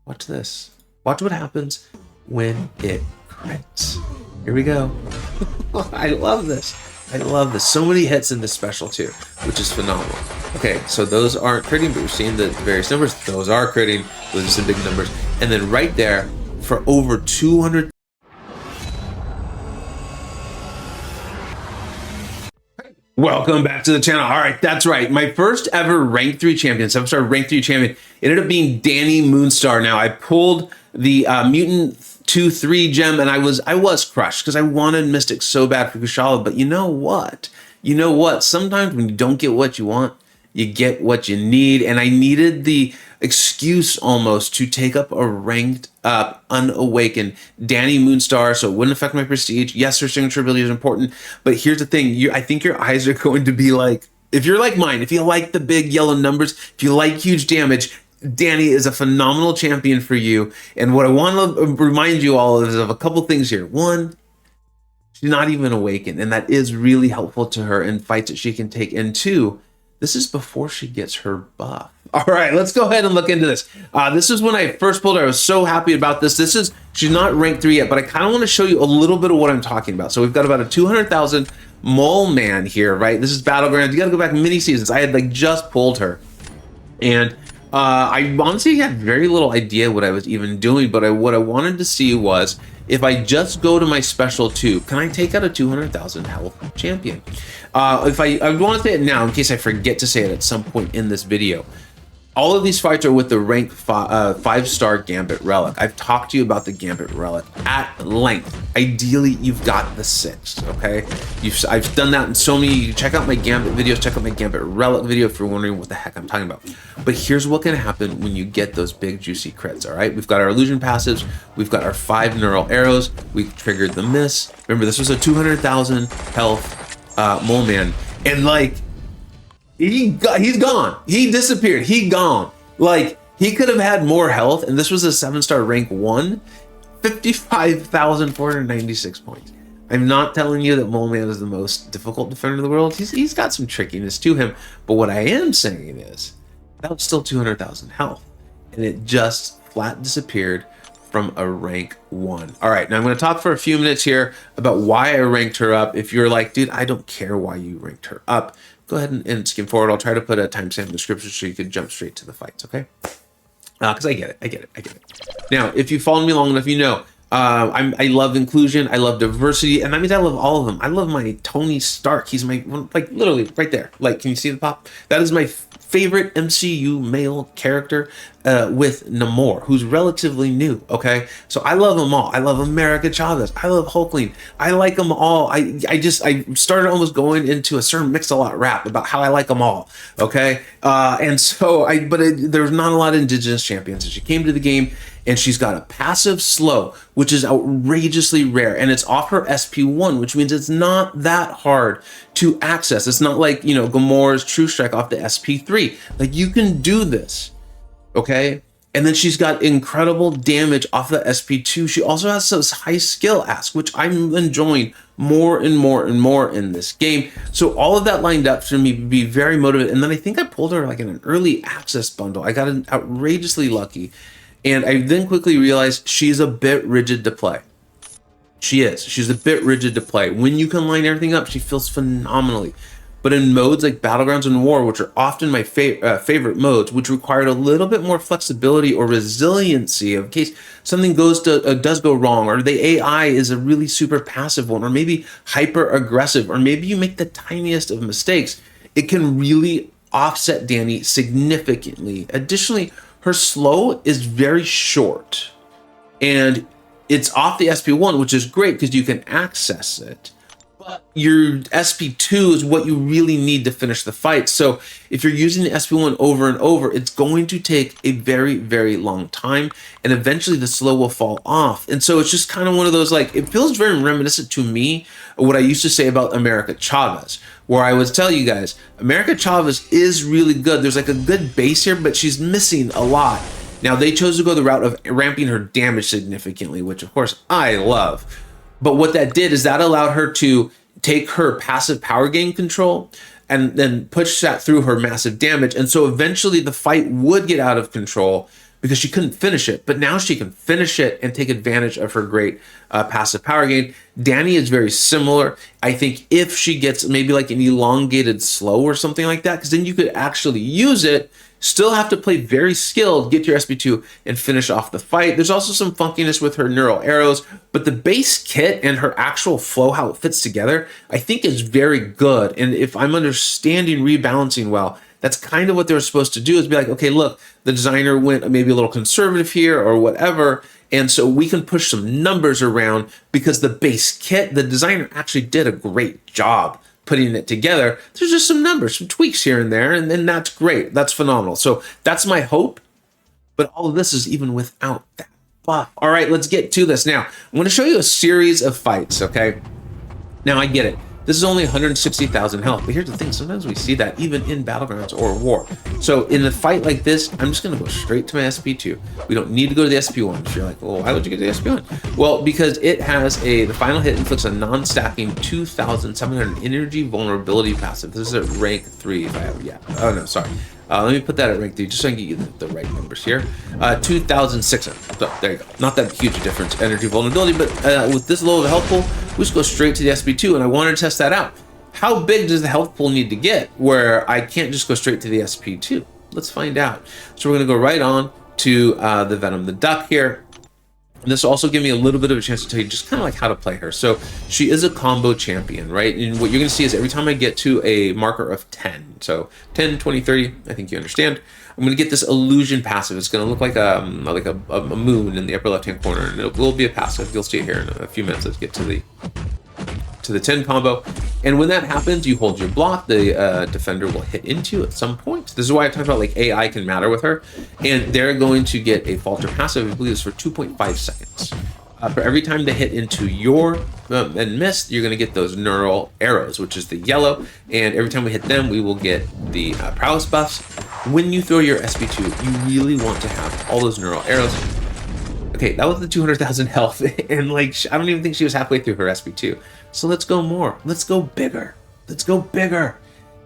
Watch this. Watch what happens when it crits. Here we go. I love this. I love this. So many hits in this special too, which is phenomenal. Okay, so those aren't critting, but we're seeing the various numbers. Those are critting. Those are some big numbers. And then right there, for over 200. Welcome back to the channel. All right, that's right. My first ever rank 3 champion, 7-star rank 3 champion, ended up being Dani Moonstar. Now, I pulled the Mutant 2-3 gem, and I was crushed because I wanted Mystic so bad for Kushala. But you know what? You know what? Sometimes when you don't get what you want, you get what you need. And I needed the excuse almost to take up a ranked up, unawakened Dani Moonstar, so it wouldn't affect my prestige. Yes, her signature ability is important, but here's the thing. I think your eyes are going to be like, if you're like mine, if you like the big yellow numbers, if you like huge damage, Dani is a phenomenal champion for you. And what I want to remind you all is of a couple things here. One, she's not even awakened, and that is really helpful to her in fights that she can take. And two, this is before she gets her buff. All right, let's go ahead and look into this. This is when I first pulled her. I was so happy about this. She's not ranked 3 yet, but I kind of want to show you a little bit of what I'm talking about. So we've got about a 200,000 mole man here, right? This is Battlegrounds. You got to go back many seasons. I had like just pulled her. And I honestly had very little idea what I was even doing, but what I wanted to see was, if I just go to my special 2, can I take out a 200,000 health champion? If I want to say it now in case I forget to say it at some point in this video. All of these fights are with the rank 5-star Gambit Relic. I've talked to you about the Gambit Relic at length. Ideally, you've got the 6, okay? I've done that in so many. Check out my Gambit videos. Check out my Gambit Relic video if you're wondering what the heck I'm talking about. But here's what can happen when you get those big, juicy crits, all right? We've got our illusion passives. We've got our 5 neural arrows. We've triggered the miss. Remember, this was a 200,000 health mole man. And like, he's gone. He disappeared. He gone. Like, he could have had more health, and this was a 7-star rank 1, 55,496 points. I'm not telling you that Mole Man is the most difficult defender in the world. He's got some trickiness to him, but what I am saying is that was still 200,000 health, and it just flat disappeared from a rank 1. All right, now I'm going to talk for a few minutes here about why I ranked her up. If you're like, dude, I don't care why you ranked her up, go ahead and skim forward. I'll try to put a timestamp in the description so you can jump straight to the fights, okay? Because I get it. Now, if you've followed me long enough, you know I love inclusion. I love diversity, and that means I love all of them. I love my Tony Stark. He's my, like, literally right there. Like, can you see the pop? That is my favorite MCU male character with Namor, who's relatively new, okay? So I love them all. I love America Chavez. I love Hulkling. I like them all. I started almost going into a certain Mix-a-Lot rap about how I like them all, okay? And so there's not a lot of indigenous champions. And she came to the game, and she's got a passive slow, which is outrageously rare, and it's off her SP1, which means it's not that hard to access. It's not like, you know, Gamora's True Strike off the SP3. Like, you can do this, okay? And then she's got incredible damage off the SP2. She also has those high skill asks, which I'm enjoying more and more and more in this game. So all of that lined up for me to be very motivated. And then I think I pulled her like in an early access bundle. I got outrageously lucky. And I then quickly realized she's a bit rigid to play. She is. She's a bit rigid to play. When you can line everything up, she feels phenomenally. But in modes like Battlegrounds and War, which are often my favorite modes, which required a little bit more flexibility or resiliency in case something does go wrong, or the AI is a really super passive one, or maybe hyper aggressive, or maybe you make the tiniest of mistakes, it can really offset Dani significantly. Additionally, her slow is very short, and it's off the SP1, which is great because you can access it. But your SP2 is what you really need to finish the fight. So if you're using the SP1 over and over, it's going to take a very, very long time, and eventually the slow will fall off. And so it's just kind of one of those, like, it feels very reminiscent to me of what I used to say about America Chavez, where I would tell you guys, America Chavez is really good. There's like a good base here, but she's missing a lot. Now, they chose to go the route of ramping her damage significantly, which of course I love. But what that did is that allowed her to take her passive power gain control and then push that through her massive damage. And so eventually the fight would get out of control because she couldn't finish it. But now she can finish it and take advantage of her great passive power gain. Dani is very similar. I think if she gets maybe like an elongated slow or something like that, because then you could actually use it, still have to play very skilled, get your SP2 and finish off the fight. There's also some funkiness with her neural arrows, but the base kit and her actual flow, how it fits together, I think is very good. And if I'm understanding rebalancing well, that's kind of what they were supposed to do, is be like, okay, look, the designer went maybe a little conservative here or whatever. And so we can push some numbers around because the base kit, the designer actually did a great job putting it together. There's just some numbers, some tweaks here and there, and then that's great. That's phenomenal. So that's my hope. But all of this is even without that buff. All right, let's get to this. Now, I'm going to show you a series of fights, okay? Now, I get it. This is only 160,000 health, but here's the thing. Sometimes we see that even in Battlegrounds or War. So in a fight like this, I'm just going to go straight to my SP2. We don't need to go to the SP1. If you're like, well, why would you get to the SP1? Well, because it has the final hit inflicts a non-stacking 2,700 energy vulnerability passive. This is at rank 3 if I have, yeah. Oh, no, sorry. Let me put that at rank 3 just so I can get you the right numbers here. 2,600. So there you go. Not that huge a difference, energy vulnerability, but with this low of a health pool, we just go straight to the SP2, and I wanted to test that out. How big does the health pool need to get where I can't just go straight to the SP2? Let's find out. So we're going to go right on to the Venom the Duck here. And this will also give me a little bit of a chance to tell you just kind of like how to play her. So she is a combo champion, right? And what you're going to see is every time I get to a marker of 10, so 10, 20, 30, I think you understand, I'm going to get this illusion passive. It's going to look like a moon in the upper left-hand corner, and it will be a passive. You'll see it here in a few minutes. Let's get to the 10 combo. And when that happens, you hold your block. The defender will hit into you at some point. This is why I talked about like AI can matter with her. And they're going to get a falter passive, I believe it's for 2.5 seconds. For every time they hit into your and miss, you're going to get those neural arrows, which is the yellow. And every time we hit them, we will get the prowess buffs. When you throw your SP2, you really want to have all those neural arrows. Okay, that was the 200,000 health, and like I don't even think she was halfway through her SP2. So let's go more. Let's go bigger. Let's go bigger,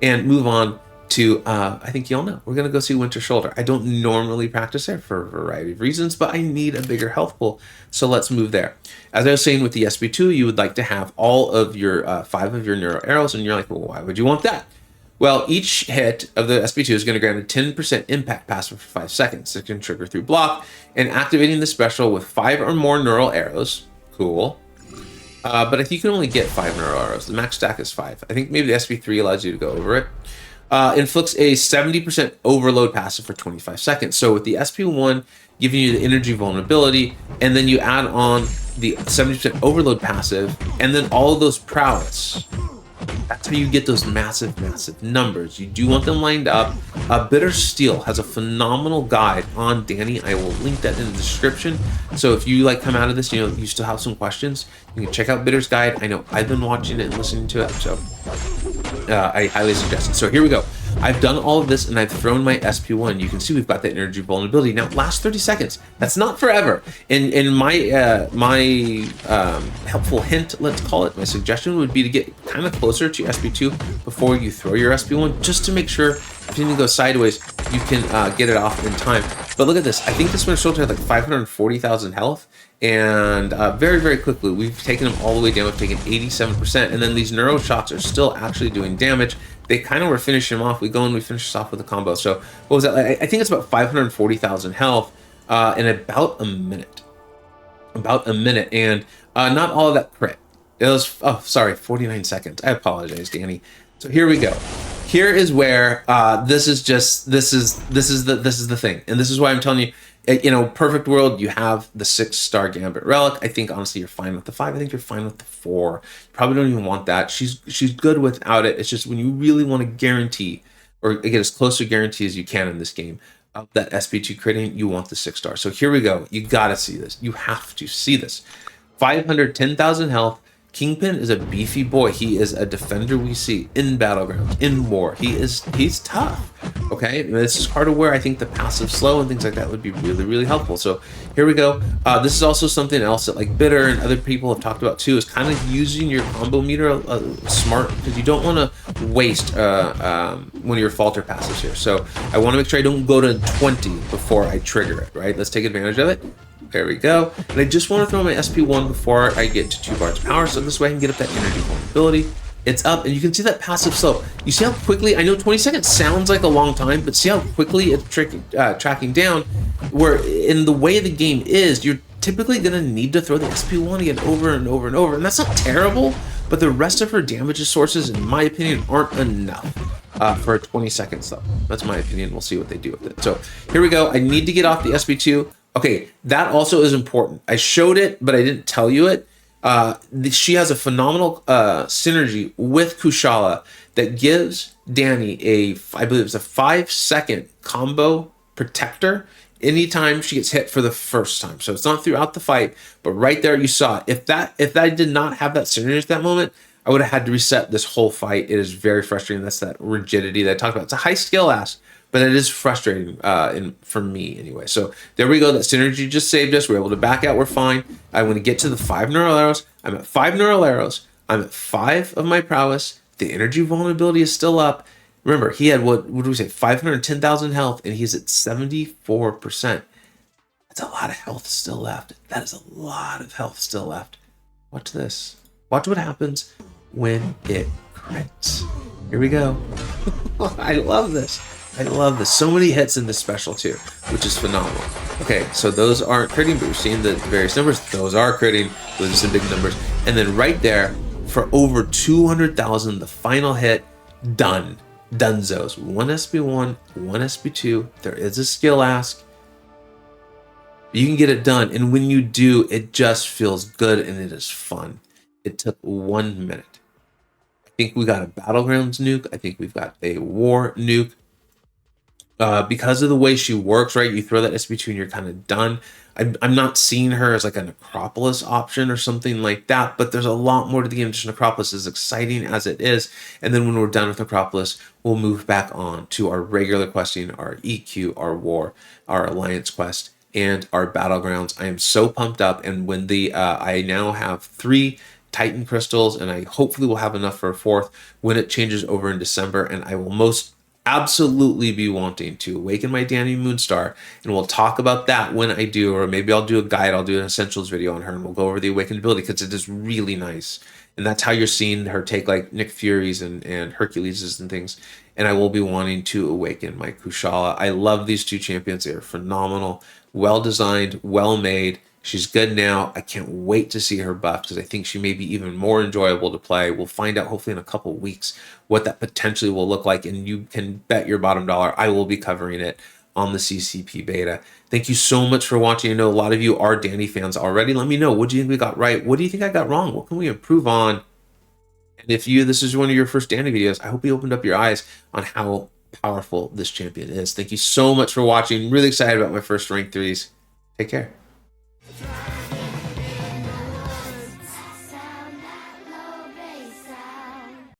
and move on to I think y'all know we're gonna go see Winter Shoulder. I don't normally practice there for a variety of reasons, but I need a bigger health pool, so let's move there. As I was saying with the SP2, you would like to have all of your 5 of your neural arrows, and you're like, well, why would you want that? Well, each hit of the SP2 is going to grant a 10% impact passive for 5 seconds. It can trigger through block, and activating the special with 5 or more neural arrows. Cool. But I think you can only get 5 neural arrows. The max stack is 5. I think maybe the SP3 allows you to go over it. Inflicts a 70% overload passive for 25 seconds. So with the SP1 giving you the energy vulnerability, and then you add on the 70% overload passive, and then all of those prowess. That's how you get those massive, massive numbers. You do want them lined up. Bitter Steel has a phenomenal guide on Dani. I will link that in the description. So if you like come out of this, you know, you still have some questions, you can check out Bitter's guide. I know I've been watching it and listening to it, so I highly suggest it. So here we go. I've done all of this and I've thrown my SP1. You can see we've got that energy vulnerability. Now, last 30 seconds. That's not forever. And my helpful hint, let's call it, my suggestion would be to get kind of closer to your SP2 before you throw your SP1, just to make sure if you need to go sideways, you can get it off in time. But look at this. I think this Winter Soldier had like 540,000 health. And very, very quickly, we've taken them all the way down. We've taken 87%. And then these neuro shots are still actually doing damage. They kind of were finishing them off. We go and we finish this off with a combo. So what was that? I think it's about 540,000 health in about a minute. About a minute. And not all of that crit. It was, oh, sorry, 49 seconds. I apologize, Dani. So here we go. Here is where this is the thing. And this is why I'm telling you, you know, perfect world, you have the 6-star Gambit relic. I think honestly you're fine with the 5. I think you're fine with the 4. You probably don't even want that. She's good without it. It's just when you really want to guarantee or get as close to guarantee as you can in this game of that SP2 critting, you want the 6-star. So here we go. You gotta see this. You have to see this. 510,000 health. Kingpin is a beefy boy. He is a defender we see in Battlegrounds, in war. He's tough. Okay, this is hard to wear. I think the passive slow and things like that would be really, really helpful. So here we go. This is also something else that like Bitter and other people have talked about too, is kind of using your combo meter smart, because you don't want to waste one of your falter passes here. So I want to make sure I don't go to 20 before I trigger it, right? Let's take advantage of it. There we go. And I just want to throw my SP1 before I get to 2 bars power, so this way I can get up that energy vulnerability. It's up, and you can see that passive slow. You see how quickly, I know 20 seconds sounds like a long time, but see how quickly it's tracking down, where in the way the game is, you're typically going to need to throw the SP1 again over and over and over, and that's not terrible, but the rest of her damage sources, in my opinion, aren't enough for a 20 second slow. That's my opinion. We'll see what they do with it. So here we go. I need to get off the SP2. Okay, that also is important. I showed it, but I didn't tell you it. She has a phenomenal synergy with Kushala that gives Dani I believe it's a 5-second combo protector anytime she gets hit for the first time. So it's not throughout the fight, but right there you saw it. If I did not have that synergy at that moment, I would have had to reset this whole fight. It is very frustrating. That's that rigidity that I talked about. It's a high skill ask, but it is frustrating for me anyway. So there we go. That synergy just saved us. We're able to back out. We're fine. I want to get to the 5 neural arrows. I'm at 5 neural arrows. I'm at 5 of my prowess. The energy vulnerability is still up. Remember, he had, what did we say, 510,000 health, and he's at 74%. That's a lot of health still left. That is a lot of health still left. Watch this. Watch what happens when it crits. Here we go. I love this. I love this. So many hits in this special too, which is phenomenal. Okay, so those aren't critting, but we're seeing the various numbers. Those are critting. Those are some big numbers. And then right there, for over 200,000, the final hit, done. Dunzos. 1 SP1, 1 SP2. There is a skill ask. You can get it done. And when you do, it just feels good and it is fun. It took 1 minute. I think we got a Battlegrounds nuke. I think we've got a War nuke. Because of the way she works, right? You throw that SP2 and you're kind of done. I'm not seeing her as like a Necropolis option or something like that, but there's a lot more to the game. Just Necropolis, as exciting as it is. And then when we're done with Necropolis, we'll move back on to our regular questing, our EQ, our War, our Alliance quest, and our Battlegrounds. I am so pumped up. And when I now have 3 Titan crystals, and I hopefully will have enough for a 4th when it changes over in December, and I will most absolutely be wanting to awaken my Dani Moonstar, and we'll talk about that when I do, or maybe I'll do a guide, I'll do an essentials video on her, and we'll go over the awakened ability, because it is really nice. And that's how you're seeing her take like Nick Fury's and Hercules's and things. And I will be wanting to awaken my Kushala. I love these 2 champions. They are phenomenal, well designed, well made. She's good now. I can't wait to see her buff, because I think she may be even more enjoyable to play. We'll find out hopefully in a couple weeks what that potentially will look like, and you can bet your bottom dollar I will be covering it on the CCP beta. Thank you so much for watching. I know a lot of you are Dani fans already. Let me know, what do you think we got right? What do you think I got wrong? What can we improve on? And if this is one of your first Dani videos, I hope we opened up your eyes on how powerful this champion is. Thank you so much for watching. Really excited about my first rank 3s. Take care.